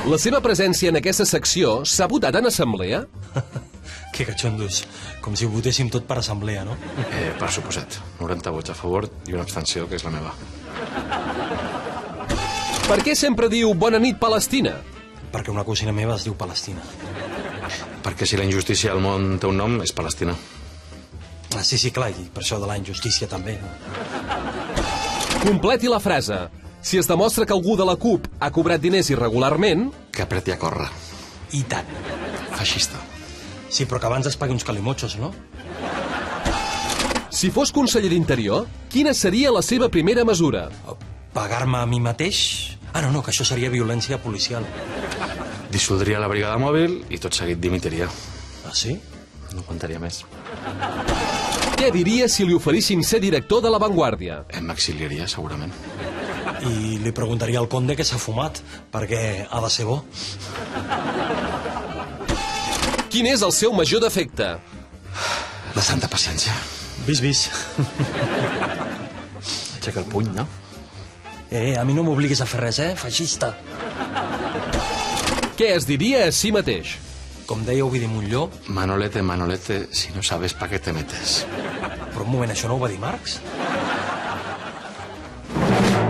La seva presència en aquesta secció s'ha votat en assemblea? Que cachondos. Com si ho votéssim tot per assemblea, no? Per suposat. 90 vots a favor i una abstenció, que és la meva. Per què sempre diu Bona nit, Palestina? Perquè una cosina meva es diu Palestina. Perquè si la injustícia al món té un nom, és Palestina. Sí, clar, i per això de la injustícia també. Completi la frase. Si es demostra que algú de la CUP ha cobrat diners irregularment... Que apreti a córrer. I tant. Feixista. Sí, però que abans es pagui uns calimotxos, no? Si fos conseller d'Interior, quina seria la seva primera mesura? Pagar-me a mi mateix? No, que això seria violència policial. Dissoldria la brigada mòbil i tot seguit dimitiria. Ah, sí? No aguantaria més. Què diria si li oferissin ser director de La Vanguardia? M'exiliaria, segurament. I li preguntaria al conde què s'ha fumat, perquè ha de ser bo. Quin és el seu major defecte? La santa paciència. Vis. Aixeca el puny, no? A mi no m'obliguis a fer res, feixista. Què es diria a si mateix? Com deia Ovidi Manolete, si no sabes pa què te metes. Però un moment, això no ho va dir Marx?